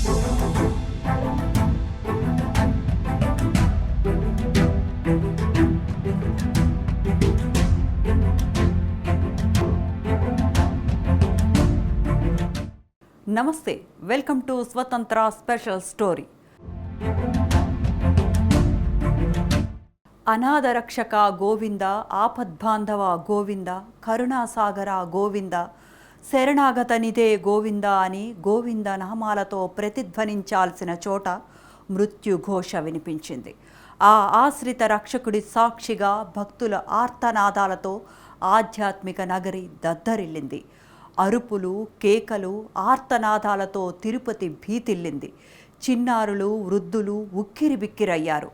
నమస్తే, welcome to స్వతంత్ర special story. అనాథ రక్షక గోవింద, ఆపద్బాంధవ గోవింద, కరుణాసాగర గోవింద, శరణాగత నిదే గోవింద అని గోవింద నామాలతో ప్రతిధ్వనించాల్సిన చోట మృత్యుఘోష వినిపించింది. ఆ ఆశ్రిత రక్షకుడి సాక్షిగా భక్తుల ఆర్తనాదాలతో ఆధ్యాత్మిక నగరి దద్దరిల్లింది. అరుపులు, కేకలు, ఆర్తనాదాలతో తిరుపతి భీతిల్లింది. చిన్నారులు, వృద్ధులు ఉక్కిరిబిక్కిరయ్యారు.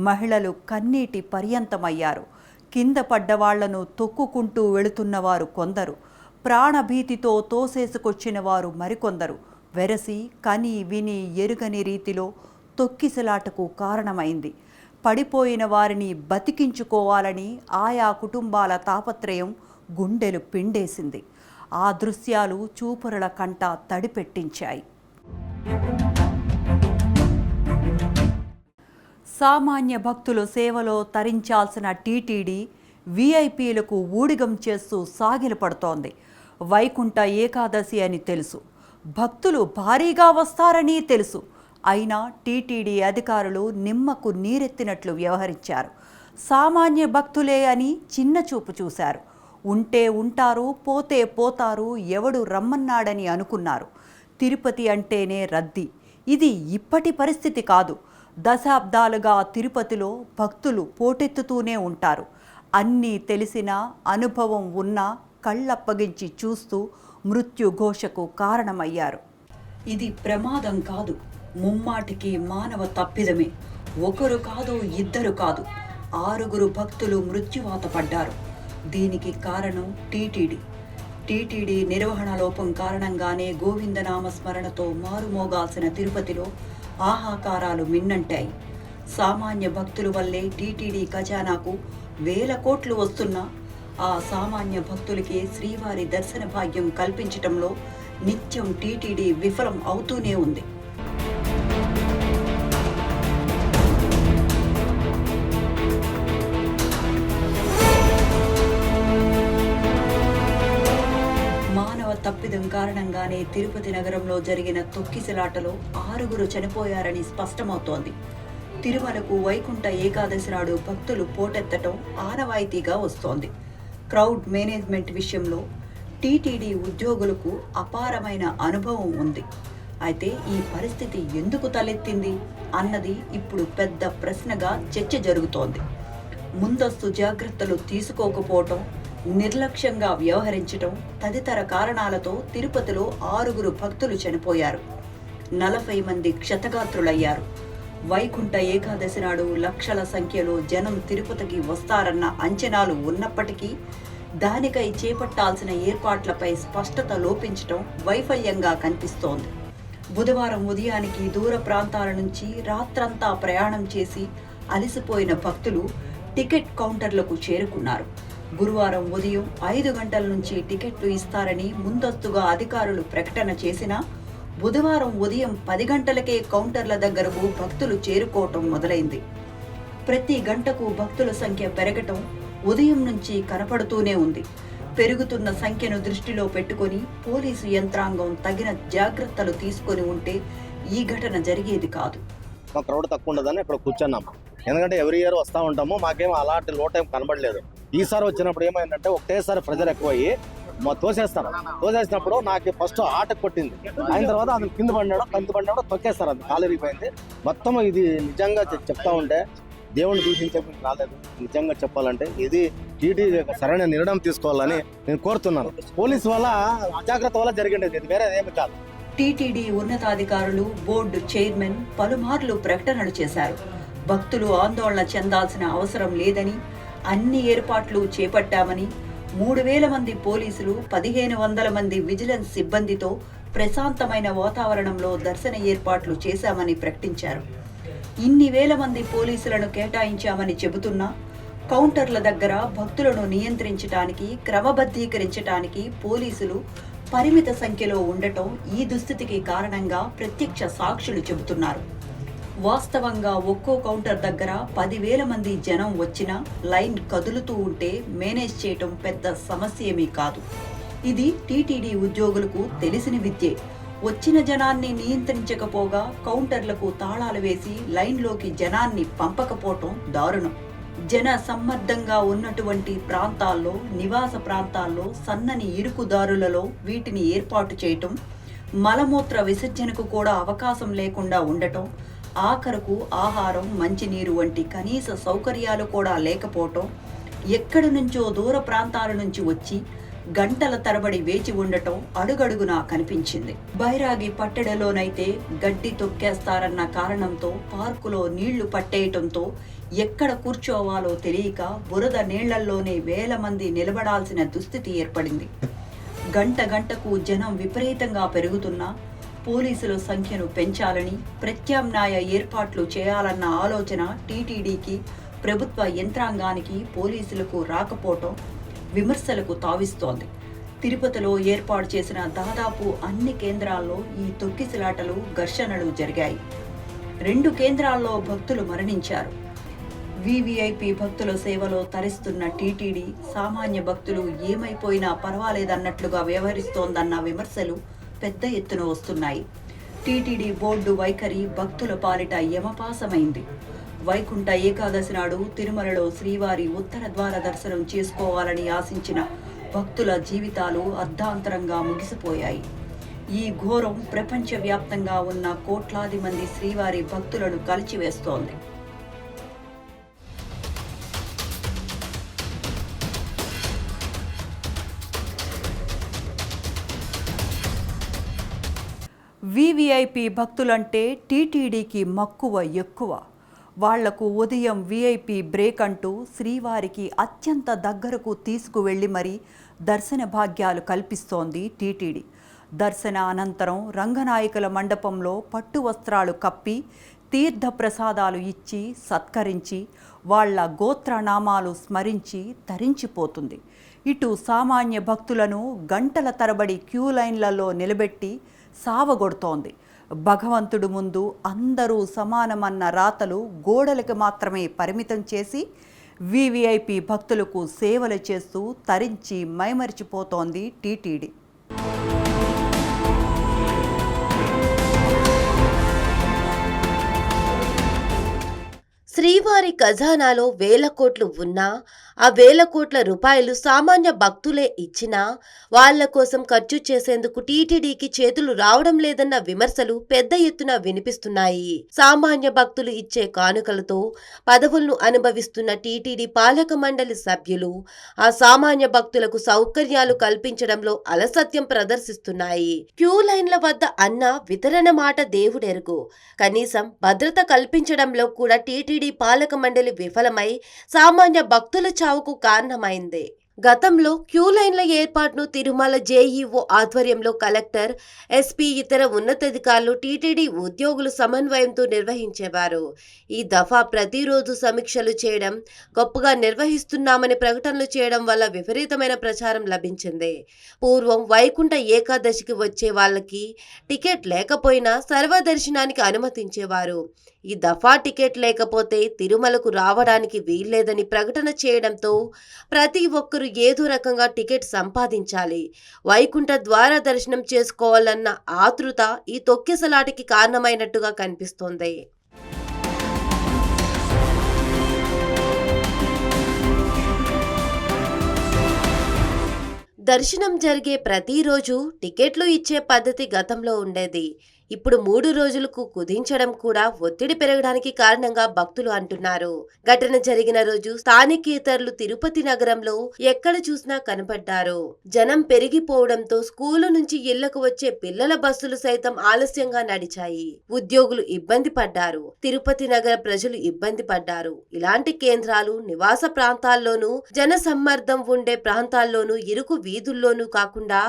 మహిళలు కన్నీటి పర్యంతమయ్యారు. కింద పడ్డవాళ్లను తొక్కుకుంటూ వెళుతున్నవారు కొందరు, ప్రాణభీతితో తోసేసుకొచ్చిన వారు మరికొందరు. వెరసి కని విని ఎరుగని రీతిలో తొక్కిసలాటకు కారణమైంది. పడిపోయిన వారిని బతికించుకోవాలని ఆయా కుటుంబాల తాపత్రయం గుండెలు పిండేసింది. ఆ దృశ్యాలు చూపరుల కంట తడిపెట్టించాయి. సామాన్య భక్తులు సేవలో తరించాల్సిన టీటీడీ వీఐపీలకు ఊడిగం చేస్తూ సాగిలపడుతోంది. వైకుంఠ ఏకాదశి అని తెలుసు, భక్తులు భారీగా వస్తారని తెలుసు. అయినా టీటీడీ అధికారులు నిమ్మకు నీరెత్తినట్లు వ్యవహరించారు. సామాన్య భక్తులే అని చిన్న చూపు చూశారు. ఉంటే ఉంటారు, పోతే పోతారు, ఎవడు రమ్మన్నాడని అనుకున్నారు. తిరుపతి అంటేనే రద్దీ. ఇది ఇప్పటి పరిస్థితి కాదు. దశాబ్దాలుగా తిరుపతిలో భక్తులు పోటెత్తుతూనే ఉంటారు. అన్నీ తెలిసినా, అనుభవం ఉన్నా కళ్ళప్పగించి చూస్తూ మృత్యుఘోషకు కారణమయ్యారు. ఇది ప్రమాదం కాదు, ముమ్మాటికి మానవ తప్పిదమే. ఒకరు కాదు, ఇద్దరు కాదు, 6 భక్తులు మృత్యువాత పడ్డారు. దీనికి కారణం టీటీడీ నిర్వహణ లోపం కారణంగానే గోవిందనామ స్మరణతో మారుమోగాల్సిన తిరుపతిలో ఆహాకారాలు మిన్నంటాయి. సామాన్య భక్తుల వల్లే టీటీడీ ఖజానాకు వేల కోట్లు వస్తున్నా ఆ సామాన్య భక్తులకే శ్రీవారి దర్శన భాగ్యం కల్పించటంలో నిత్యం టీటీడీ విఫలం అవుతూనే ఉంది. తప్పిదం కారణంగానే తిరుపతి నగరంలో జరిగిన తొక్కిసలాటలో 6 చనిపోయారని స్పష్టమవుతోంది. తిరుమలకు వైకుంఠ ఏకాదశి నాడు భక్తులు పోటెత్తటం ఆనవాయితీగా వస్తోంది. క్రౌడ్ మేనేజ్మెంట్ విషయంలో టీటీడీ ఉద్యోగులకు అపారమైన అనుభవం ఉంది. అయితే ఈ పరిస్థితి ఎందుకు తలెత్తింది అన్నది ఇప్పుడు పెద్ద ప్రశ్నగా చర్చ జరుగుతోంది. ముందస్తు జాగ్రత్తలు తీసుకోకపోవటం, నిర్లక్ష్యంగా వ్యవహరించటం తదితర కారణాలతో తిరుపతిలో 6 భక్తులు చనిపోయారు. 40 మంది క్షతగాత్రులయ్యారు. వైకుంఠ ఏకాదశి నాడు లక్షల సంఖ్యలో జనం తిరుపతికి వస్తారన్న అంచనాలు ఉన్నప్పటికీ దానికై చేపట్టాల్సిన ఏర్పాట్లపై స్పష్టత లోపించటం వైఫల్యంగా కనిపిస్తోంది. బుధవారం ఉదయానికి దూర ప్రాంతాల నుంచి రాత్రంతా ప్రయాణం చేసి అలసిపోయిన భక్తులు టికెట్ కౌంటర్లకు చేరుకున్నారు. గురువారం ఉదయం 5 గంటల నుంచి టికెట్లు ఇస్తారని ముందస్తుగా అధికారులు ప్రకటన చేసినా బుధవారం ఉదయం 10 గంటలకే కౌంటర్ల దగ్గరకు భక్తులు చేరుకోవటం మొదలైంది. ప్రతి గంటకు భక్తుల సంఖ్య పెరగటం ఉదయం నుంచి కనపడుతూనే ఉంది. పెరుగుతున్న సంఖ్యను దృష్టిలో పెట్టుకొని పోలీసు యంత్రాంగం తగిన జాగ్రత్తలు తీసుకొని ఉంటే ఈ ఘటన జరిగేది కాదు. మా క్రౌడ్ తక్కువ ఉండదని ఇక్కడ కూర్చున్నాం. ఎందుకంటే ఎవ్రీ ఇయర్ వస్తూ ఉంటాము, మాకేమో అలాంటి లో టైం కనబడలేదు. ఈసారి వచ్చినప్పుడు ఏమైందంటే ఒకటేసారి ప్రజలు ఎక్కువయ్యి తోసేసినప్పుడు నాకు ఫస్ట్ ఆట కొట్టింది. అయిన తర్వాత అది కింద పడినాడు తొక్కేస్తారు, అది కాలిరిగిపోయింది మొత్తం. ఇది నిజంగా చెప్తా ఉంటే దేవుని దూషించే రాలేదు. నిజంగా చెప్పాలంటే ఇది టీటీ సరైన నిర్ణయం తీసుకోవాలని నేను కోరుతున్నాను. పోలీసు వల్ల అజాగ్రత్త వల్ల జరిగింది, ఇది వేరే ఏమి కాదు. టీటీడీ ఉన్నతాధికారులు, బోర్డు చైర్మన్ పలుమార్లు ప్రకటనలు చేశారు. భక్తులు ఆందోళన చెందాల్సిన అవసరం లేదని, అన్ని ఏర్పాట్లు చేపట్టామని, 3000 మంది పోలీసులు, 1500 మంది విజిలెన్స్ సిబ్బందితో ప్రశాంతమైన వాతావరణంలో దర్శన ఏర్పాట్లు చేశామని ప్రకటించారు. ఇన్ని వేల మంది పోలీసులను కేటాయించామని చెబుతున్నా కౌంటర్ల దగ్గర భక్తులను నియంత్రించడానికి, క్రమబద్ధీకరించడానికి పోలీసులు పరిమిత సంఖ్యలో ఉండటం ఈ దుస్థితికి కారణంగా ప్రత్యక్ష సాక్షులు చెబుతున్నారు. వాస్తవంగా ఒక్కో కౌంటర్ దగ్గర 10,000 మంది జనం వచ్చినా లైన్ కదులుతూ ఉంటే మేనేజ్ చేయటం పెద్ద సమస్యేమీ కాదు. ఇది టీటీడీ ఉద్యోగులకు తెలిసిన విద్యే. వచ్చిన జనాన్ని నియంత్రించకపోగా కౌంటర్లకు తాళాలు వేసి లైన్లోకి జనాన్ని పంపకపోవటం దారుణం. జన సమ్మర్దంగా ఉన్నటువంటి ప్రాంతాల్లో, నివాస ప్రాంతాల్లో సన్నని ఇరుకుదారులలో వీటిని ఏర్పాటు చేయటం, మలమూత్ర విసర్జనకు కూడా అవకాశం లేకుండా ఉండటం, ఆఖరకు ఆహారం, మంచినీరు వంటి కనీస సౌకర్యాలు కూడా లేకపోవటం, ఎక్కడి నుంచో దూర ప్రాంతాల నుంచి వచ్చి గంటల తరబడి వేచి ఉండటం అడుగడుగునా కనిపించింది. బైరాగి పట్టెడలోనైతే గడ్డి తొక్కేస్తారన్న కారణంతో పార్కులో నీళ్లు పట్టేయటంతో ఎక్కడ కూర్చోవాలో తెలియక బురద నీళ్లల్లోనే వేల మంది నిలబడాల్సిన దుస్థితి ఏర్పడింది. గంట గంటకు జనం విపరీతంగా పెరుగుతున్నా పోలీసుల సంఖ్యను పెంచాలని, ప్రత్యామ్నాయ ఏర్పాట్లు చేయాలన్న ఆలోచన టీటీడీకి, ప్రభుత్వ యంత్రాంగానికి, పోలీసులకు రాకపోవటం విమర్శలకు తావిస్తోంది. తిరుపతిలో ఏర్పాటు చేసిన దాదాపు అన్ని కేంద్రాల్లో ఈ తొక్కిసలాటలు, ఘర్షణలు జరిగాయి. 2 కేంద్రాల్లో భక్తులు మరణించారు. వీవీఐపీ భక్తుల సేవలో తరిస్తున్న టీటీడీ సామాన్య భక్తులు ఏమైపోయినా పర్వాలేదన్నట్లుగా వ్యవహరిస్తోందన్న విమర్శలు పెద్ద ఎత్తున వస్తున్నాయి. టీటీడీ బోర్డు వైఖరి భక్తుల పాలిట యమపాసమైంది. వైకుంఠ ఏకాదశి నాడు తిరుమలలో శ్రీవారి ఉత్తర ద్వార దర్శనం చేసుకోవాలని ఆశించిన భక్తుల జీవితాలు అర్ధాంతరంగా ముగిసిపోయాయి. ఈ ఘోరం ప్రపంచవ్యాప్తంగా ఉన్న కోట్లాది మంది శ్రీవారి భక్తులను కలిచివేస్తోంది. వీవీఐపీ భక్తులంటే టీటీడీకి మక్కువ ఎక్కువ. వాళ్లకు ఉదయం వీఐపీ బ్రేక్ అంటూ శ్రీవారికి అత్యంత దగ్గరకు తీసుకువెళ్లి మరీ దర్శన భాగ్యాలు కల్పిస్తోంది టీటీడీ. దర్శన అనంతరం రంగనాయకుల మండపంలో పట్టు వస్త్రాలు కప్పి తీర్థ ప్రసాదాలు ఇచ్చి సత్కరించి వాళ్ల గోత్రనామాలు స్మరించి తరించిపోతుంది. ఇటు సామాన్య భక్తులను గంటల తరబడి క్యూ లైన్లలో నిలబెట్టి సావగొడుతోంది. భగవంతుడు ముందు అందరూ సమానమన్న రాతలు గోడలకు మాత్రమే పరిమితం చేసి వీవీఐపీ భక్తులకు సేవలు చేస్తూ తరించి మైమరిచిపోతోంది టీటీడీ. శ్రీవారి ఖజానాలో వేల కోట్లు ఉన్నా ఆ వేల కోట్ల రూపాయలు సామాన్య భక్తులే ఇచ్చినా వాళ్ల కోసం ఖర్చు చేసేందుకు టీటీడీకి చేతులు రావడం లేదన్న విమర్శలు పెద్ద ఎత్తున వినిపిస్తున్నాయి. సామాన్య భక్తులు ఇచ్చే కానుకలతో పదవులను అనుభవిస్తున్న టీటీడీ పాలక మండలి సభ్యులు ఆ సామాన్య భక్తులకు సౌకర్యాలు కల్పించడంలో అలసత్యం ప్రదర్శిస్తున్నాయి. క్యూ లైన్ల వద్ద అన్న వితరణ మాట దేవుడెరుగు, కనీసం భద్రత కల్పించడంలో కూడా టీటీడీ పాలక మండలి విఫలమై సామాన్య భక్తుల చావుకు కారణమైంది. గతంలో క్యూ లైన్ల ఏర్పాటును తిరుమల జేఈఓ ఆధ్వర్యంలో కలెక్టర్, ఎస్పీ, ఇతర ఉన్నతాధికారులు, టీటీడీ ఉద్యోగులు సమన్వయంతో నిర్వహించేవారు. ఈ దఫా ప్రతిరోజు సమీక్షలు చేయడం, గొప్పగా నిర్వహిస్తున్నామని ప్రకటనలు చేయడం వల్ల విపరీతమైన ప్రచారం లభించింది. పూర్వం వైకుంఠ ఏకాదశికి వచ్చే వాళ్ళకి టికెట్ లేకపోయినా సర్వదర్శనానికి అనుమతించేవారు. ఈ దఫా టికెట్ లేకపోతే తిరుమలకు రావడానికి వీల్లేదని ప్రకటన చేయడంతో ప్రతి ఒక్కరూ ఏదో రకంగా టికెట్ సంపాదించాలి, వైకుంఠ ద్వార దర్శనం చేసుకోవాలన్న ఆతృత ఈ తొక్కిసలాటికి కారణమైనట్టుగా కనిపిస్తోంది. దర్శనం జరిగే ప్రతిరోజు టికెట్లు ఇచ్చే పద్ధతి గతంలో ఉండేది. ఇప్పుడు 3 రోజులకు కుదించడం కూడా ఒత్తిడి పెరగడానికి కారణంగా భక్తులు అంటున్నారు. ఘటన జరిగిన రోజు స్థానికేతరులు తిరుపతి నగరంలో ఎక్కడ చూసినా కనపడ్డారు. జనం పెరిగిపోవడంతో స్కూలు నుంచి ఇళ్లకు వచ్చే పిల్లల బస్సులు సైతం ఆలస్యంగా నడిచాయి. ఉద్యోగులు ఇబ్బంది పడ్డారు, తిరుపతి నగర ప్రజలు ఇబ్బంది పడ్డారు. ఇలాంటి కేంద్రాలు నివాస ప్రాంతాల్లోనూ, జన సమ్మర్దం ఉండే ప్రాంతాల్లోనూ, ఇరుకు వీధుల్లోనూ కాకుండా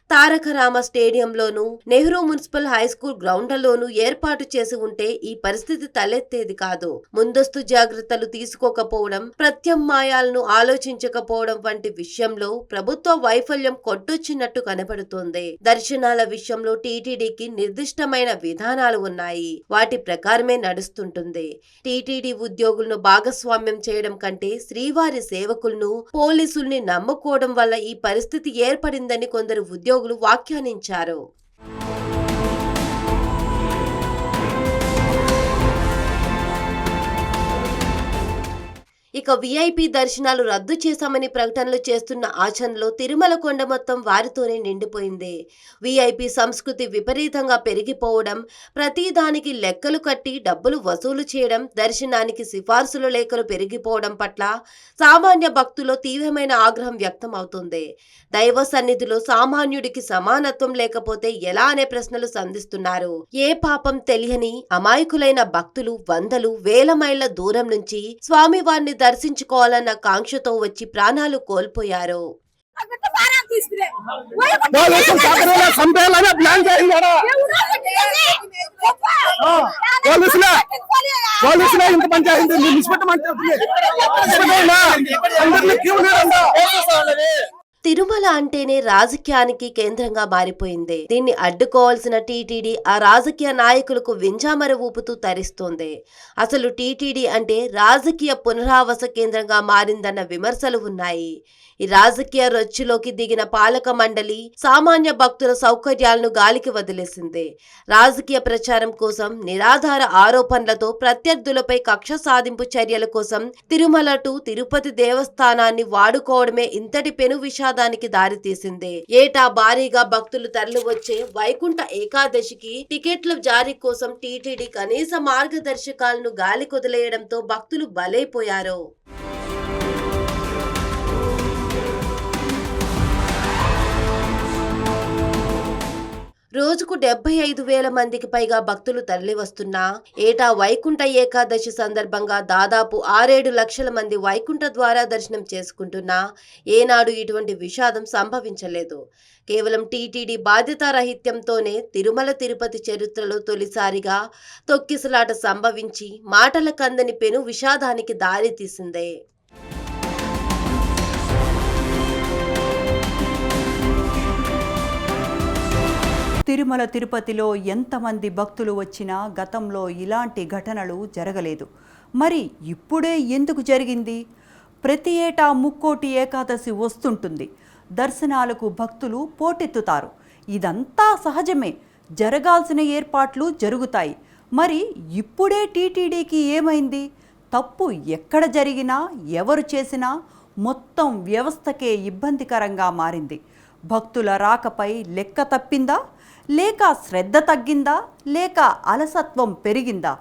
తారక రామ స్టేడియంలోనూ, Nehru municipal high school school గ్రౌండ్లలోనూ ఏర్పాటు చేసి ఉంటే ఈ పరిస్థితి తలెత్తేది కాదు. ముందస్తు జాగ్రత్తలు తీసుకోకపోవడం, ప్రత్యామ్నాయాలను ఆలోచించకపోవడం వంటి విషయంలో ప్రభుత్వ వైఫల్యం కొట్టొచ్చినట్టు కనబడుతోంది. దర్శనాల విషయంలో టీటీడీకి నిర్దిష్టమైన విధానాలు ఉన్నాయి. వాటి ప్రకారమే నడుస్తుంటుంది. టీటీడీ ఉద్యోగులను భాగస్వామ్యం చేయడం కంటే శ్రీవారి సేవకులను, పోలీసుల్ని నమ్ముకోవడం వల్ల ఈ పరిస్థితి ఏర్పడిందని కొందరు ఉద్యోగులు వ్యాఖ్యానించారు. ఇక వీఐపీ దర్శనాలు రద్దు చేశామని ప్రకటనలు చేస్తున్న ఆచరణలో తిరుమల కొండ మొత్తం వారితోనే నిండిపోయింది. వీఐపీ సంస్కృతి విపరీతంగా పెరిగిపోవడం, ప్రతిదానికి లెక్కలు కట్టి డబ్బులు వసూలు చేయడం, దర్శనానికి సిఫార్సుల లేఖలు పెరిగిపోవడం పట్ల సామాన్య భక్తుల్లో తీవ్రమైన ఆగ్రహం వ్యక్తం అవుతుంది. దైవ సన్నిధిలో సామాన్యుడికి సమానత్వం లేకపోతే ఎలా అనే ప్రశ్నలు సంధిస్తున్నారు. ఏ పాపం తెలియని అమాయకులైన భక్తులు వందలు వేల మైళ్ల దూరం నుంచి స్వామివారిని దర్శించుకోవాలన్న కాంక్షతో వచ్చి ప్రాణాలు కోల్పోయారు. తిరుమల అంటేనే రాజకీయానికి కేంద్రంగా మారిపోయింది. దీన్ని అడ్డుకోవాల్సిన టీటీడీ ఆ రాజకీయ నాయకులకు వింజామర ఊపుతూ తరిస్తోంది. అసలు టీటీడీ అంటే రాజకీయ పునరావాస కేంద్రంగా మారిందన్న విమర్శలు ఉన్నాయి. ఈ రాజకీయ రొచ్చులోకి దిగిన పాలక మండలి సామాన్య భక్తుల సౌకర్యాలను గాలికి వదిలేసింది. రాజకీయ ప్రచారం కోసం నిరాధార ఆరోపణలతో ప్రత్యర్థులపై కక్ష సాధింపు చర్యల కోసం తిరుమల టు తిరుపతి దేవస్థానాన్ని వాడుకోవడమే ఇంతటి పెను విషాదానికి దారితీసింది. ఏటా భారీగా భక్తులు తరలి వచ్చే వైకుంఠ ఏకాదశికి టికెట్ల జారీ కోసం టీటీడీ కనీస మార్గదర్శకాలను గాలికొదిలేయడంతో భక్తులు బలైపోయారు. రోజుకు 75,000 మందికి పైగా భక్తులు తరలివస్తున్నా ఏటా వైకుంఠ ఏకాదశి సందర్భంగా దాదాపు 6-7 లక్షల మంది వైకుంఠ ద్వారా దర్శనం చేసుకుంటున్నా ఏనాడు ఇటువంటి విషాదం సంభవించలేదు. కేవలం టీటీడీ బాధ్యతారాహిత్యంతోనే తిరుమల తిరుపతి చరిత్రలో తొలిసారిగా తొక్కిసలాట సంభవించి మాటల కందని పెను విషాదానికి దారితీసిందే. తిరుమల తిరుపతిలో ఎంతమంది భక్తులు వచ్చినా గతంలో ఇలాంటి ఘటనలు జరగలేదు. మరి ఇప్పుడే ఎందుకు జరిగింది? ప్రతి ఏటా ముక్కోటి ఏకాదశి వస్తుంటుంది. దర్శనాలకు భక్తులు పోటెత్తుతారు. ఇదంతా సహజమే. జరగాల్సిన ఏర్పాట్లు జరుగుతాయి. మరి ఇప్పుడే టీటీడీకి ఏమైంది? తప్పు ఎక్కడ జరిగినా, ఎవరు చేసినా మొత్తం వ్యవస్థకే ఇబ్బందికరంగా మారింది. భక్తుల రాకపై లెక్క తప్పిందా? లేక శ్రద్ధ తగ్గిందా? లేక అలసత్వం పెరిగిందా?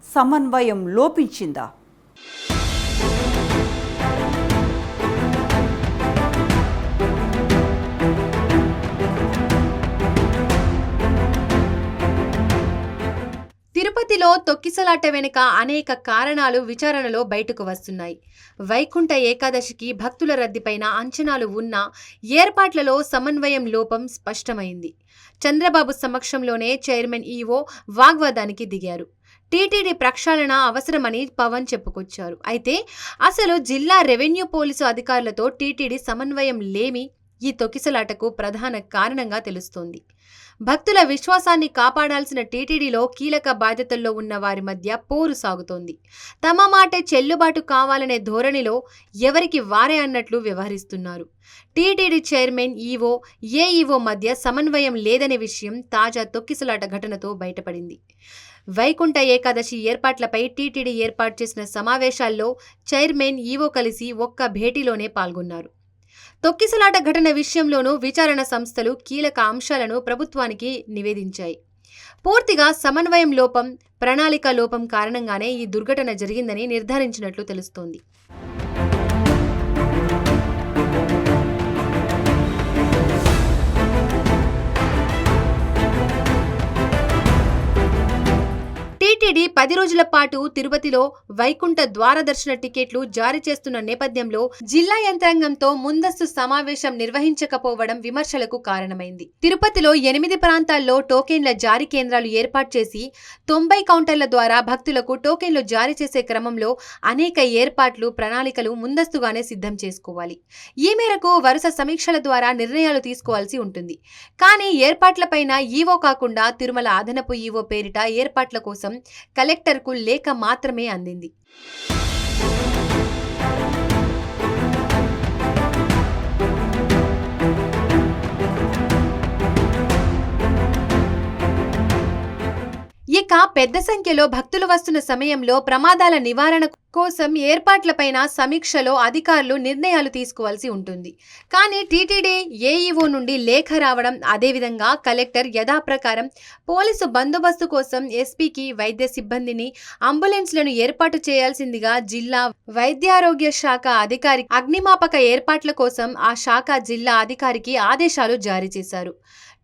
సమన్వయం లోపించిందా? తిరుపతిలో తొక్కిసలాట వెనుక అనేక కారణాలు విచారణలో బయటకు వస్తున్నాయి. వైకుంఠ ఏకాదశికి భక్తుల రద్దీపైన అంచనాలు ఉన్నా ఏర్పాట్లలో సమన్వయం లోపం స్పష్టమైంది. చంద్రబాబు సమక్షంలోనే చైర్మన్ ఈవో వాగ్వాదానికి దిగారు. టీటీడీ ప్రక్షాళన అవసరమని పవన్ చెప్పుకొచ్చారు. అయితే అసలు జిల్లా రెవెన్యూ పోలీసు అధికారులతో టీటీడీ సమన్వయం లేమి ఈ తొక్కిసలాటకు ప్రధాన కారణంగా తెలుస్తోంది. భక్తుల విశ్వాసాన్ని కాపాడాల్సిన టీటీడీలో కీలక బాధ్యతల్లో ఉన్న వారి మధ్య పోరు సాగుతోంది. తమ మాటే చెల్లుబాటు కావాలనే ధోరణిలో ఎవరికి వారే అన్నట్లు వ్యవహరిస్తున్నారు. టీటీడీ చైర్మన్ ఈవో, ఏఈఓ మధ్య సమన్వయం లేదనే విషయం తాజా తొక్కిసలాట ఘటనతో బయటపడింది. వైకుంఠ ఏకాదశి ఏర్పాట్లపై టీటీడీ ఏర్పాటు చేసిన సమావేశాల్లో చైర్మన్, ఈవో కలిసి ఒక్క భేటీలోనే పాల్గొన్నారు. తొక్కిసలాట ఘటన విషయంలోనూ విచారణ సంస్థలు కీలక అంశాలను ప్రభుత్వానికి నివేదించాయి. పూర్తిగా సమన్వయం లోపం, ప్రణాళిక లోపం కారణంగానే ఈ దుర్ఘటన జరిగిందని నిర్ధారించినట్లు తెలుస్తోంది. టీటీడీ 10 రోజుల పాటు తిరుపతిలో వైకుంఠ ద్వార దర్శన టికెట్లు జారీ చేస్తున్న నేపథ్యంలో జిల్లా యంత్రాంగంతో ముందస్తు సమావేశం నిర్వహించకపోవడం విమర్శలకు కారణమైంది. తిరుపతిలో 8 ప్రాంతాల్లో టోకెన్ల జారీ కేంద్రాలు ఏర్పాటు చేసి 90 కౌంటర్ల ద్వారా భక్తులకు టోకెన్లు జారీ చేసే క్రమంలో అనేక ఏర్పాట్లు, ప్రణాళికలు ముందస్తుగానే సిద్ధం చేసుకోవాలి. ఈ మేరకు వరుస సమీక్షల ద్వారా నిర్ణయాలు తీసుకోవాల్సి ఉంటుంది. కానీ ఏర్పాట్లపైన ఈవో కాకుండా తిరుమల అదనపు ఈవో పేరిట ఏర్పాట్ల కోసం కలెక్టర్కు లేఖ మాత్రమే అందింది. ఇక పెద్ద సంఖ్యలో భక్తులు వస్తున్న సమయంలో ప్రమాదాల నివారణ కోసం ఏర్పాట్లపైన సమీక్షలో అధికారులు నిర్ణయాలు తీసుకోవాల్సి ఉంటుంది. కానీ టీటీడీ ఏఈఓ నుండి లేఖ రావడం, అదేవిధంగా కలెక్టర్ యథాప్రకారం పోలీసు బందోబస్తు కోసం ఎస్పీకి వైద్య సిబ్బందిని, అంబులెన్స్లను ఏర్పాటు చేయాల్సిందిగా జిల్లా వైద్యారోగ్య శాఖ అధికారి అగ్నిమాపక ఏర్పాట్ల కోసం ఆ శాఖ జిల్లా అధికారికి ఆదేశాలు జారీ చేశారు.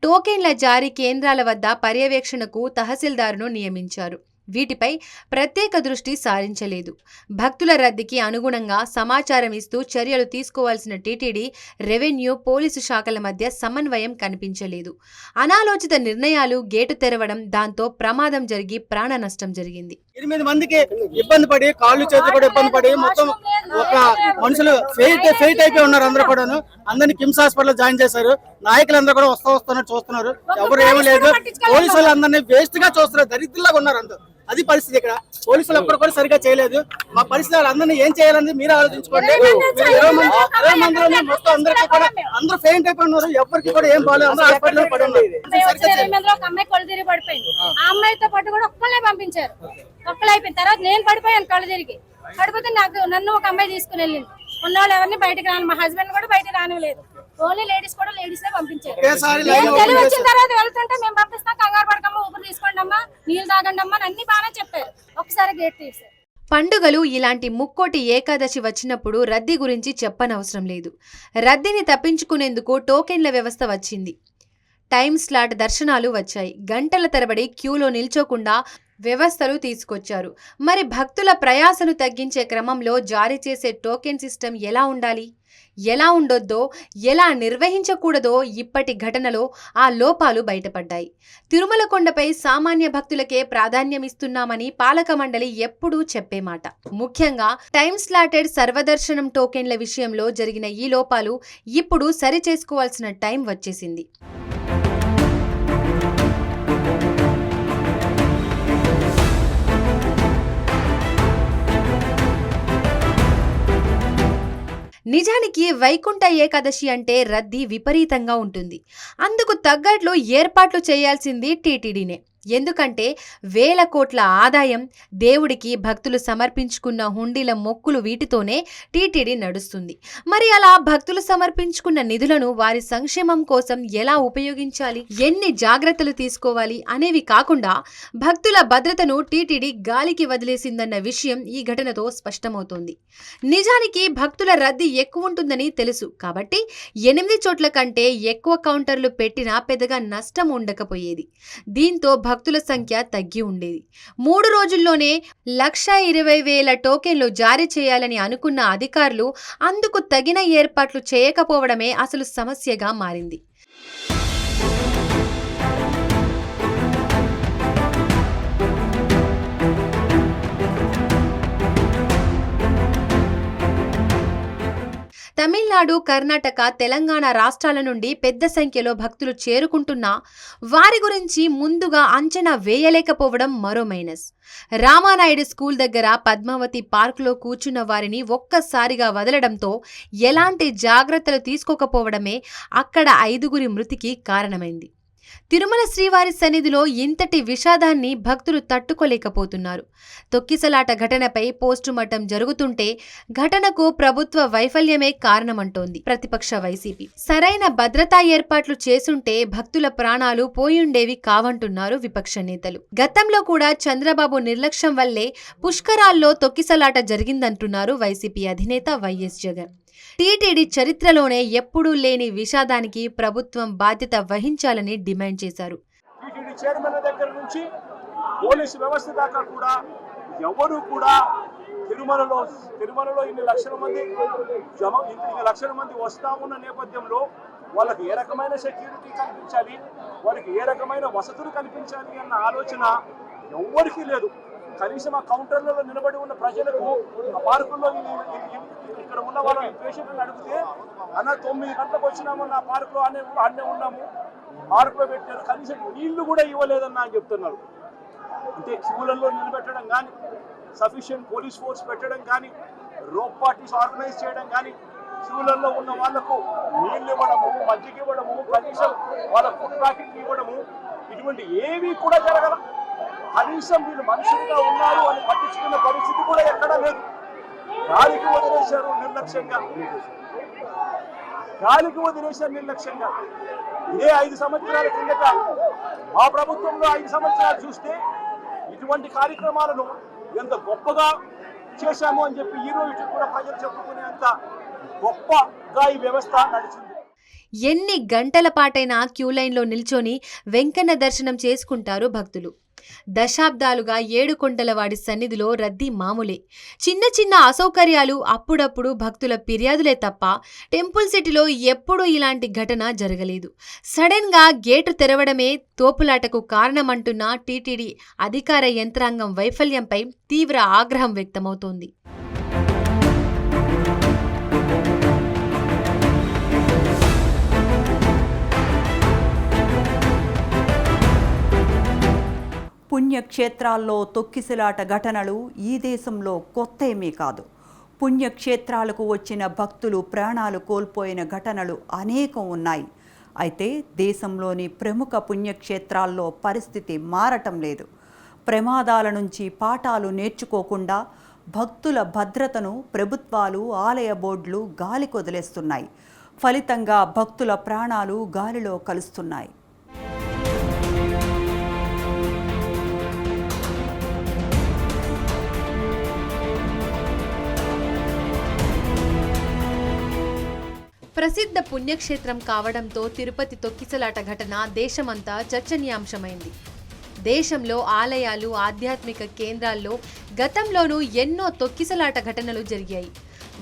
టోకెన్ల జారీ కేంద్రాల వద్ద పర్యవేక్షణకు తహసీల్దార్ను నియమించారు. వీటిపై ప్రత్యేక దృష్టి సారించలేదు. భక్తుల రద్దీకి అనుగుణంగా సమాచారం ఇస్తూ చర్యలు తీసుకోవాల్సిన టీటీడీ, రెవెన్యూ, పోలీసు శాఖల మధ్య సమన్వయం కనిపించలేదు. అనాలోచిత నిర్ణయాలు గేటు తెరవడం, దాంతో ప్రమాదం జరిగి ప్రాణ నష్టం జరిగింది. 8 మందికి ఇబ్బంది పడి, కాళ్ళు చేతులు కూడా ఇబ్బంది పడి, మొత్తం ఒక మనుషులు ఫెయిట్ అయిపోయి ఉన్నారు. అందరూ కూడాను అందరినీ కిమ్స్ హాస్పిటల్ జాయిన్ చేశారు. నాయకులందరూ కూడా వస్తున్నారు, చూస్తున్నారు. ఎవరు ఏమీ లేదు. పోలీసు వాళ్ళు అందరినీ వేస్ట్ గా చూస్తున్నారు. దరిద్రులాగా ఉన్నారు అందరూ. అది పరిస్థితి. ఇక్కడ పోలీసులు ఒక్కరు కూడా సరిగా చేయలేదు. మా పరిస్థితి వాళ్ళందరినీ ఏం చేయాలని మీరు ఆలోచించుకోండి. 20 మందిలో మొత్తం అందరికీ కూడా అందరూ ఫెయింట్ అయిపోయి ఉన్నారు. ఎవరికి కూడా ఏం బాగాలేదు. అందరూ హాస్పిటల్ పడి ఉన్నారు. అమ్మాయి కొలు తిరిగి పడిపోయింది. ఆ అమ్మాయితో పాటు కూడా ఒక్కళ్ళే పంపించారు. ఒక్కళ్ళు అయిపోయిన తర్వాత నేను పడిపోయాను. కళ్ళు తిరిగి పడిపోతే నన్ను ఒక అమ్మాయి తీసుకుని వెళ్ళింది. ఉన్న వాళ్ళు ఎవరిని బయటకు రాను, మా హస్బెండ్ కూడా బయటకు రానివ్వలేదు. ఓన్లీ లేడీస్ కూడా లేడీస్ పంపించారు. తెలివి వచ్చిన తర్వాత వెళ్తుంటే మేము పంపిస్తాం, కంగారు పడకమ్మా, ఊపిరి తీసుకోండి అమ్మా, నీళ్ళు తాగండి అమ్మా, అన్ని బాగానే చెప్పారు. ఒకసారి గేట్ తీసారు. పండుగలు ఇలాంటి ముక్కోటి ఏకాదశి వచ్చినప్పుడు రద్దీ గురించి చెప్పనవసరం లేదు. రద్దీని తప్పించుకునేందుకు టోకెన్ల వ్యవస్థ వచ్చింది. టైం స్లాట్ దర్శనాలు వచ్చాయి. గంటల తరబడి క్యూలో నిల్చోకుండా వ్యవస్థలు తీసుకొచ్చారు. మరి భక్తుల ప్రయాసను తగ్గించే క్రమంలో జారీ చేసే టోకెన్ సిస్టమ్ ఎలా ఉండాలి, ఎలా ఉండొద్దో, ఎలా నిర్వహించకూడదో ఇప్పటి ఘటనలో ఆ లోపాలు బయటపడ్డాయి. తిరుమల కొండపై సామాన్య భక్తులకే ప్రాధాన్యమిస్తున్నామని పాలక మండలి ఎప్పుడూ చెప్పే మాట. ముఖ్యంగా టైం స్లాటెడ్ సర్వదర్శనం టోకెన్ల విషయంలో జరిగిన ఈ లోపాలు ఇప్పుడు సరిచేసుకోవాల్సిన టైం వచ్చేసింది. నిజానికి వైకుంఠ ఏకాదశి అంటే రద్దీ విపరీతంగా ఉంటుంది. అందుకు తగ్గట్లు ఏర్పాట్లు చేయాల్సింది టీటీడీనే. ఎందుకంటే వేల కోట్ల ఆదాయం, దేవుడికి భక్తులు సమర్పించుకున్న హుండీల మొక్కులు, వీటితోనే టీటీడీ నడుస్తుంది. మరి అలా భక్తులు సమర్పించుకున్న నిధులను వారి సంక్షేమం కోసం ఎలా ఉపయోగించాలి, ఎన్ని జాగ్రత్తలు తీసుకోవాలి అనేవి కాకుండా భక్తుల భద్రతను టీటీడీ గాలికి వదిలేసిందన్న విషయం ఈ ఘటనతో స్పష్టమవుతోంది. నిజానికి భక్తుల రద్దీ ఎక్కువ ఉంటుందని తెలుసు కాబట్టి 8 చోట్ల కంటే ఎక్కువ కౌంటర్లు పెట్టినా పెద్దగా నష్టం ఉండకపోయేది. దీంతో భక్తుల సంఖ్య తగ్గి ఉండేది. 3 రోజుల్లోనే 1,20,000 టోకెన్లు జారీ చేయాలని అనుకున్న అధికారులు అందుకు తగిన ఏర్పాట్లు చేయకపోవడమే అసలు సమస్యగా మారింది. తమిళనాడు, కర్ణాటక, తెలంగాణ రాష్ట్రాల నుండి పెద్ద సంఖ్యలో భక్తులు చేరుకుంటున్నా వారి గురించి ముందుగా అంచనా వేయలేకపోవడం మరో మైనస్. రామానాయుడు స్కూల్ దగ్గర పద్మావతి పార్కులో కూర్చున్న వారిని ఒక్కసారిగా వదలడంతో ఎలాంటి జాగ్రత్తలు తీసుకోకపోవడమే అక్కడ 5 మృతికి కారణమైంది. తిరుమల శ్రీవారి సన్నిధిలో ఇంతటి విషాదాన్ని భక్తులు తట్టుకోలేకపోతున్నారు. తొక్కిసలాట ఘటనపై పోస్టుమార్టం జరుగుతుంటే ఘటనకు ప్రభుత్వ వైఫల్యమే కారణమంటోంది ప్రతిపక్ష వైసీపీ. సరైన భద్రతా ఏర్పాట్లు చేసుంటే భక్తుల ప్రాణాలు పోయుండేవి కావంటున్నారు విపక్ష నేతలు. గతంలో కూడా చంద్రబాబు నిర్లక్ష్యం వల్లే పుష్కరాల్లో తొక్కిసలాట జరిగిందంటున్నారు వైసీపీ అధినేత వైఎస్ జగన్. టీటీడీ చరిత్రలోనే ఎప్పుడూ లేని విషాదానికి ప్రభుత్వం బాధ్యత వహించాలని డిమాండ్ చేశారు. టీటీడీ చైర్మన్ దగ్గర నుంచి పోలీసు వ్యవస్థ దాకా కూడా ఎవరు కూడా తిరుమలలో ఇన్ని లక్షల మంది వస్తా ఉన్న నేపథ్యంలో వాళ్ళకి ఏ రకమైన సెక్యూరిటీ కల్పించాలి, వారికి ఏ రకమైన వసతులు కల్పించాలి అన్న ఆలోచన ఎవ్వరికీ లేదు. కనీసం ఆ కౌంటర్లలో నిలబడి ఉన్న ప్రజలకు ఆ పార్కుల్లో ఇక్కడ ఉన్న వాళ్ళ పేషెంట్లను అడిగితే అన్న 9 గంటలకు వచ్చినాము నా పార్కులో అన్నే ఉన్నాము, పార్కులో పెట్టారు, కనీసం నీళ్లు కూడా ఇవ్వలేదన్న అని చెప్తున్నారు. అంటే క్యూలలో నిలబెట్టడం కానీ, సఫిషియెంట్ పోలీస్ ఫోర్స్ పెట్టడం కానీ, రోప్ పార్టీస్ ఆర్గనైజ్ చేయడం కానీ, క్యూలలో ఉన్న వాళ్లకు నీళ్లు ఇవ్వడము, మజ్జిగ ఇవ్వడము, కనీసం వాళ్ళ ఫుడ్ ప్యాకెట్ ఇవ్వడము, ఇటువంటి ఏవి కూడా జరగల. కనీసం వీళ్ళు మనుషులుగా ఉన్నారు అని పట్టించుకున్న పరిస్థితి కూడా ఎక్కడా లేదు. గాలికి వదిలేశారు నిర్లక్ష్యంగా. ఇదే 5 సంవత్సరాల కిందట మా ప్రభుత్వంలో 5 సంవత్సరాలు చూస్తే ఇటువంటి కార్యక్రమాలను ఎంత గొప్పగా చేశాము అని చెప్పి ఈ రోజు కూడా ప్రజలు చెప్పుకునేంత గొప్పగా ఈ వ్యవస్థ నడిచింది. ఎన్ని గంటల పాటైనా క్యూ లైన్లో నిల్చొని వెంకన్న దర్శనం చేసుకుంటారు భక్తులు. దశాబ్దాలుగా ఏడుకొండలవాడి సన్నిధిలో రద్దీ మామూలే. చిన్న చిన్న అసౌకర్యాలు, అప్పుడప్పుడు భక్తుల ఫిర్యాదులే తప్ప టెంపుల్ సిటీలో ఎప్పుడూ ఇలాంటి ఘటన జరగలేదు. సడన్గా గేటు తెరవడమే తోపులాటకు కారణమంటున్న టీటీడీ అధికార యంత్రాంగం వైఫల్యంపై తీవ్ర ఆగ్రహం వ్యక్తమవుతోంది. పుణ్యక్షేత్రాల్లో తొక్కిసలాట ఘటనలు ఈ దేశంలో కొత్త ఏమీ కాదు. పుణ్యక్షేత్రాలకు వచ్చిన భక్తులు ప్రాణాలు కోల్పోయిన ఘటనలు అనేకం ఉన్నాయి. అయితే దేశంలోని ప్రముఖ పుణ్యక్షేత్రాల్లో పరిస్థితి మారటం లేదు. ప్రమాదాల నుంచి పాఠాలు నేర్చుకోకుండా భక్తుల భద్రతను ప్రభుత్వాలు, ఆలయ బోర్డులు గాలికి వదిలేస్తున్నాయి. ఫలితంగా భక్తుల ప్రాణాలు గాలిలో కలుస్తున్నాయి. ప్రసిద్ధ పుణ్యక్షేత్రం కావడంతో తిరుపతి తొక్కిసలాట ఘటన దేశమంతా చర్చనీయాంశమైంది. దేశంలో ఆలయాలు, ఆధ్యాత్మిక కేంద్రాల్లో గతంలోనూ ఎన్నో తొక్కిసలాట ఘటనలు జరిగాయి.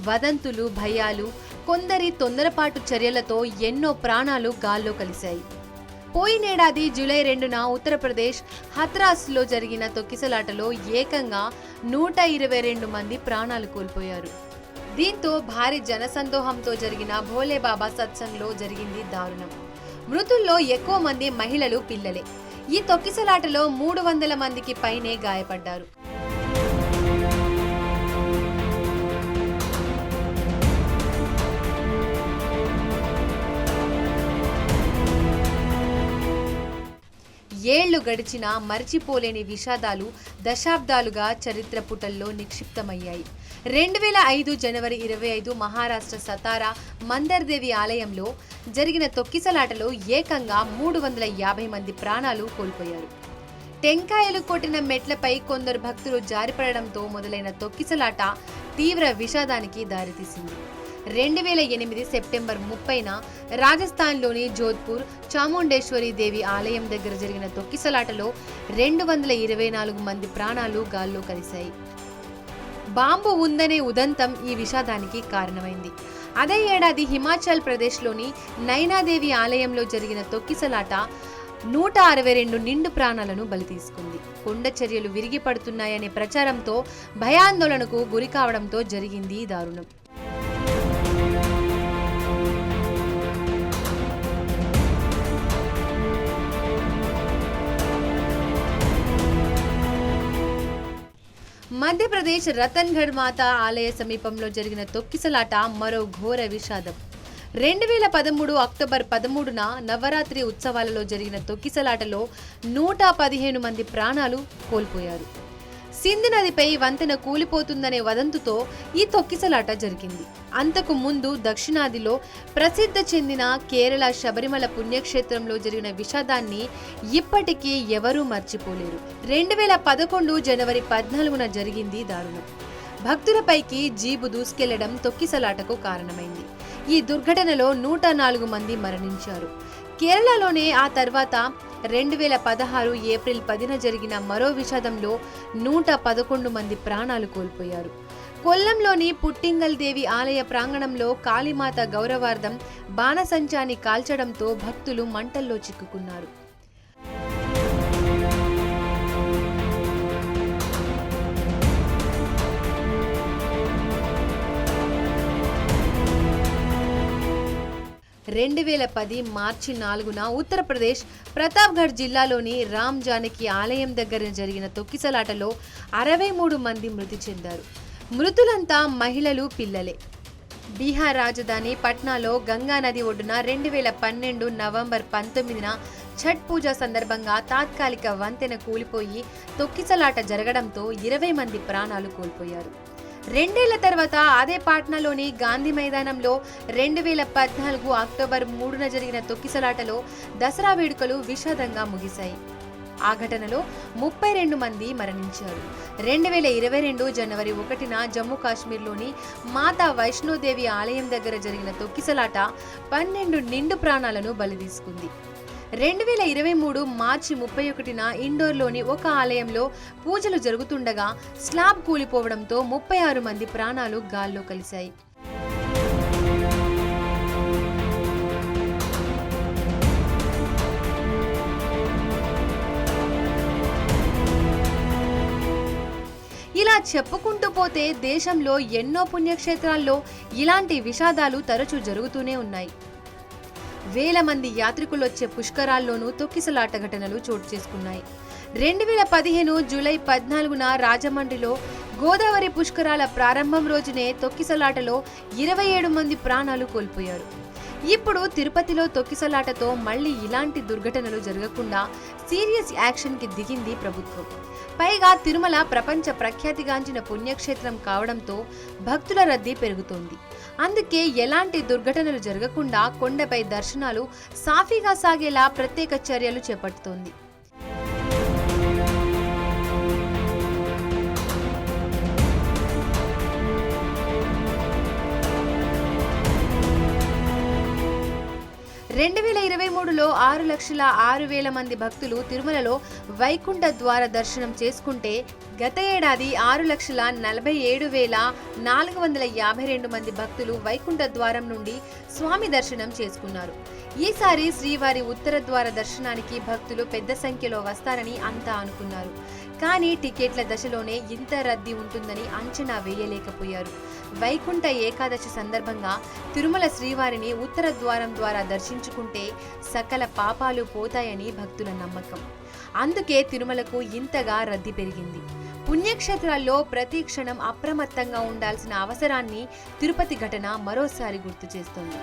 వదంతులు, భయాలు, కొందరి తొందరపాటు చర్యలతో ఎన్నో ప్రాణాలు గాల్లో కలిశాయి. పోయినేడాది జూలై 2న ఉత్తరప్రదేశ్ హత్రాస్లో జరిగిన తొక్కిసలాటలో ఏకంగా 122 మంది ప్రాణాలు కోల్పోయారు. దీంతో భారీ జనసందోహంతో జరిగిన భోలేబాబా సత్సంగ్లో జరిగింది దారుణం. మృతుల్లో ఎక్కువ మంది మహిళలు, పిల్లలే. ఈ తొక్కిసలాటలో 300 మందికి పైనే గాయపడ్డారు. ఏళ్లు గడిచినా మర్చిపోలేని విషాదాలు దశాబ్దాలుగా చరిత్ర పుటల్లో నిక్షిప్తమయ్యాయి. 2005 జనవరి 25 మహారాష్ట్ర సతారా మందర్దేవి ఆలయంలో జరిగిన తొక్కిసలాటలో ఏకంగా 350 మంది ప్రాణాలు కోల్పోయారు. టెంకాయలు కొట్టిన మెట్లపై కొందరు భక్తులు జారిపడడంతో మొదలైన తొక్కిసలాట తీవ్ర విషాదానికి దారితీసింది. 2008 సెప్టెంబర్ 30న రాజస్థాన్లోని జోధ్పూర్ చాముండేశ్వరి దేవి ఆలయం దగ్గర జరిగిన తొక్కిసలాటలో 224 మంది ప్రాణాలు గాల్లో కలిశాయి. బాంబు ఉందనే ఉదంతం ఈ విషాదానికి కారణమైంది. అదే ఏడాది హిమాచల్ ప్రదేశ్లోని నైనాదేవి ఆలయంలో జరిగిన తొక్కిసలాట 162 నిండు ప్రాణాలను బలి తీసుకుంది. కొండ చర్యలు విరిగి పడుతున్నాయనే ప్రచారంతో భయాందోళనకు గురి కావడంతో జరిగింది ఈ దారుణం. మధ్యప్రదేశ్ రతన్గఢ్ మాతా ఆలయ సమీపంలో జరిగిన తొక్కిసలాట మరో ఘోర విషాదం. 2013 అక్టోబర్ 13న నవరాత్రి ఉత్సవాలలో జరిగిన తొక్కిసలాటలో 115 మంది ప్రాణాలు కోల్పోయారు. సింధు నదిపై వంతెన కూలిపోతుందనే వదంతుతో ఈ తొక్కిసలాట జరిగింది. అంతకు ముందు దక్షిణాదిలో ప్రసిద్ధి చెందిన కేరళ శబరిమల పుణ్యక్షేత్రంలో జరిగిన విషాదాన్ని ఇప్పటికీ ఎవరూ మర్చిపోలేరు. 2011 జనవరి 14న జరిగింది దారుణం. భక్తులపైకి జీబు దూసుకెళ్లడం తొక్కిసలాటకు కారణమైంది. ఈ దుర్ఘటనలో 104 మంది మరణించారు. కేరళలోనే ఆ తర్వాత 2016 ఏప్రిల్ 10న జరిగిన మరో విషాదంలో 111 మంది ప్రాణాలు కోల్పోయారు. కొల్లంలోని పుట్టింగల్ దేవి ఆలయ ప్రాంగణంలో కాళీమాత గౌరవార్థం బాణసంచాని కాల్చడంతో భక్తులు మంటల్లో చిక్కుకున్నారు. మార్చి 4న ఉత్తరప్రదేశ్ ప్రతాప్గఢ్ జిల్లాలోని రామ్ జానకి ఆలయం దగ్గర జరిగిన తొక్కిసలాటలో 63 మంది మృతి చెందారు. మృతులంతా మహిళలు, పిల్లలే. బీహార్ రాజధాని పట్నాలో గంగా నది ఒడ్డున 2012 నవంబర్ 19న ఛట్ పూజ సందర్భంగా తాత్కాలిక వంతెన కూలిపోయి తొక్కిసలాట జరగడంతో 20 మంది ప్రాణాలు కోల్పోయారు. 2 ఏళ్ల తర్వాత అదే పాట్నాలోని గాంధీ మైదానంలో 2014 అక్టోబర్ 3న జరిగిన తొక్కిసలాటలో దసరా వేడుకలు విషాదంగా ముగిశాయి. ఆ ఘటనలో 32 మంది మరణించారు. 2022 జనవరి 1న జమ్మూ కాశ్మీర్లోని మాతా వైష్ణోదేవి ఆలయం దగ్గర జరిగిన తొక్కిసలాట 12 నిండు ప్రాణాలను బలితీసుకుంది. 2023 మార్చి 31న ఇండోర్లోని ఒక ఆలయంలో పూజలు జరుగుతుండగా స్లాబ్ కూలిపోవడంతో 36 మంది ప్రాణాలు గాల్లో కలిశాయి. ఇలా చెప్పుకుంటూ పోతే దేశంలో ఎన్నో పుణ్యక్షేత్రాల్లో ఇలాంటి విషాదాలు తరచూ జరుగుతూనే ఉన్నాయి. వేల మంది యాత్రికులొచ్చే పుష్కరాల్లోనూ తొక్కిసలాట ఘటనలు చోటు చేసుకున్నాయి. 2015 జూలై 14న రాజమండ్రిలో గోదావరి పుష్కరాల ప్రారంభం రోజునే తొక్కిసలాటలో 27 మంది ప్రాణాలు కోల్పోయారు. ఇప్పుడు తిరుపతిలో తొక్కిసలాటతో మళ్లీ ఇలాంటి దుర్ఘటనలు జరగకుండా సీరియస్ యాక్షన్కి దిగింది ప్రభుత్వం. పైగా తిరుమల ప్రపంచ ప్రఖ్యాతిగాంచిన పుణ్యక్షేత్రం కావడంతో భక్తుల రద్దీ పెరుగుతోంది. అందుకే ఎలాంటి దుర్ఘటనలు జరగకుండా కొండపై దర్శనాలు సాఫీగా సాగేలా ప్రత్యేక చర్యలు చేపడుతోంది. రెండు 2023లో 6,06,000 మంది భక్తులు తిరుమలలో వైకుంఠ ద్వార దర్శనం చేసుకుంటే గత ఏడాది 6,47,452 మంది భక్తులు వైకుంఠ ద్వారం నుండి స్వామి దర్శనం చేసుకున్నారు. ఈసారి శ్రీవారి ఉత్తర ద్వార దర్శనానికి భక్తులు పెద్ద సంఖ్యలో వస్తారని అంతా అనుకున్నారు. కానీ టికెట్ల దశలోనే ఇంత రద్దీ ఉంటుందని అంచనా వేయలేకపోయారు. వైకుంఠ ఏకాదశి సందర్భంగా తిరుమల శ్రీవారిని ఉత్తర ద్వారం ద్వారా దర్శించుకుంటే సకల పాపాలు పోతాయని భక్తుల నమ్మకం. అందుకే తిరుమలకు ఇంతగా రద్దీ పెరిగింది. పుణ్యక్షేత్రాల్లో ప్రతి క్షణం అప్రమత్తంగా ఉండాల్సిన అవసరాన్ని తిరుపతి ఘటన మరోసారి గుర్తు చేస్తోంది.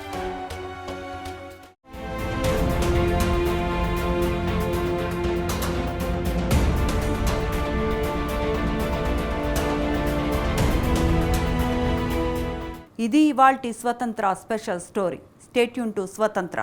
ఇది ఇవాల్టి స్వతంత్ర special story. Stay tune to స్వతంత్ర.